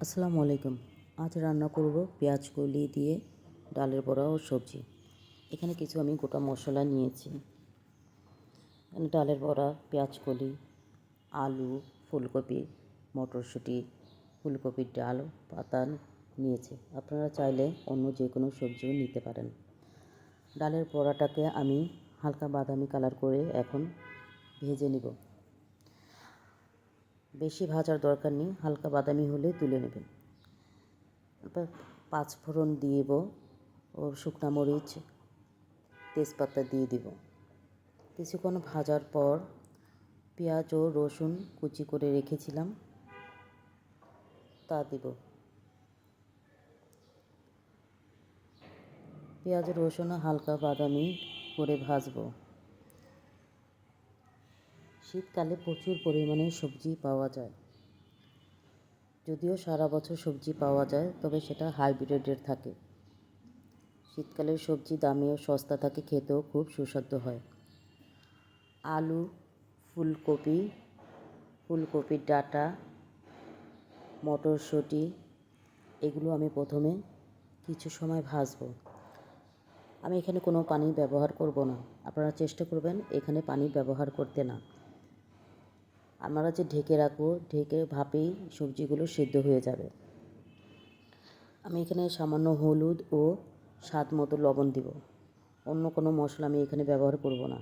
আসসালামু আলাইকুম। আজ রান্না করব পেঁয়াজ কলি দিয়ে ডালের বড়া ও সবজি। এখানে কিছু আমি গোটা মশলা নিয়েছি। এখানে ডালের বড়া, পেঁয়াজ কলি, আলু, ফুলকপি, মটরশুঁটি, ফুলকপির ডাল, পাতা নিয়েছি। আপনারা চাইলে অন্য যে কোনো সবজিও নিতে পারেন। ডালের বড়াটাকে আমি হালকা বাদামি কালার করে এখন ভেজে নিব। বেশি ভাজার দরকার নেই, হালকা বাদামি হলে তুলে নেবেন। এবার 5 ফোড়ন দিব ও শুকনো মরিচ, তেজপাতা দিয়ে দিব। কিছুক্ষণ ভাজার পর পেঁয়াজ ও রসুন কুচি করে রেখেছিলাম তা দিব। পেঁয়াজ রসুন হালকা বাদামি করে ভাজবো। শীতকালে প্রচুর পরিমাণে সবজি পাওয়া যায়। যদিও সারা বছর সবজি পাওয়া যায়, তবে সেটা হাইব্রিডের থাকে। শীতকালের সবজি দামেও সস্তা থাকে, খেতেও খুব সুস্বাদু হয়। আলু, ফুলকপির ডাঁটা, মটরশুঁটি এগুলো আমি প্রথমে কিছু সময় ভাজবো। আমি এখানে কোনো পানি ব্যবহার করব না। আপনারা চেষ্টা করবেন এখানে পানি ব্যবহার করতে না। আমরা যে ঢেকে রাখবো, ঢেকে ভাপেই সবজিগুলো সিদ্ধ হয়ে যাবে। আমি এখানে সামান্য হলুদ ও স্বাদ মতো লবণ দিব। অন্য কোনো মশলা আমি এখানে ব্যবহার করব না।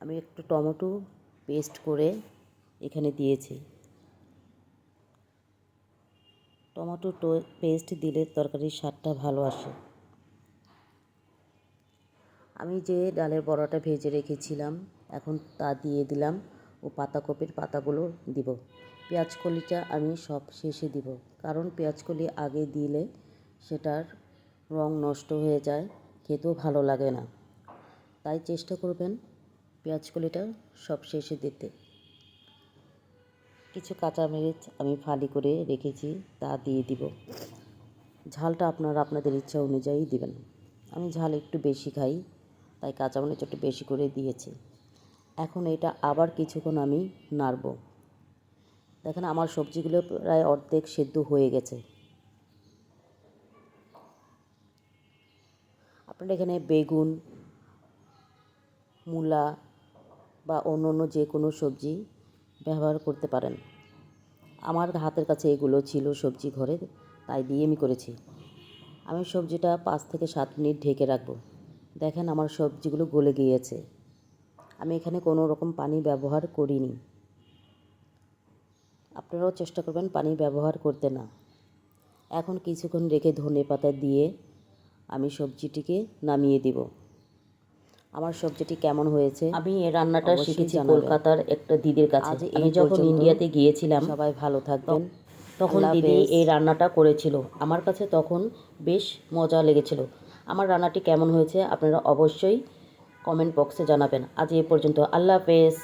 আমি একটু টমেটো পেস্ট করে এখানে দিয়েছি। টমেটো পেস্ট দিলে তরকারির স্বাদটা ভালো আসে। আমি যে ডালের বড়াটা ভেজে রেখেছিলাম এখন তা দিয়ে দিলাম ও পাতাকপির পাতাগুলো দিব। পেঁয়াজ কলিটা আমি সব শেষে দিব, কারণ পেঁয়াজ কলি আগে দিলে সেটার রং নষ্ট হয়ে যায়, খেতেও ভালো লাগে না। তাই চেষ্টা করবেন পেঁয়াজ কলিটা সব শেষে দিতে। কিছু কাঁচামরিচ আমি ফালি করে রেখেছি তা দিয়ে দিব। ঝালটা আপনারা আপনাদের ইচ্ছা অনুযায়ী দিবেন। আমি ঝাল একটু বেশি খাই, তাই কাঁচামরিচ একটু বেশি করে দিয়েছি। এখন এটা আবার কিছুক্ষণ আমি নাড়ব। দেখেন আমার সবজিগুলো প্রায় অর্ধেক সেদ্ধ হয়ে গেছে। আপনারা এখানে বেগুন, মূলা বা অন্য যে কোনো সবজি ব্যবহার করতে পারেন। আমার হাতের কাছে এগুলো ছিল সবজি ঘরে, তাই দিয়ে আমি করেছি। আমি সবজিটা 5 থেকে 7 মিনিট ঢেকে রাখবো। দেখেন আমার সবজিগুলো গলে গিয়েছে। আমি এখানে কোনো রকম পানি ব্যবহার করিনি। আপনারাও চেষ্টা করবেন পানি ব্যবহার করতে না। এখন কিছুক্ষণ রেখে ধনেপাতা দিয়ে আমি সবজিটিকে নামিয়ে দিব। আমার সবজিটি কেমন হয়েছে আমি এই রান্নাটা শিখেছি কলকাতার একটা দিদির কাছে। আমি যখন ইন্ডিয়াতে গিয়েছিলাম, সবাই ভালো থাকবেন, তখন দিদি এই রান্নাটা করেছিল। আমার কাছে তখন বেশ মজা লেগেছিল। আমার রান্নাটি কেমন হয়েছে আপনারা অবশ্যই কমেন্ট বক্সে জানাবেন। আজ এ পর্যন্ত, আল্লাহ হাফেজ।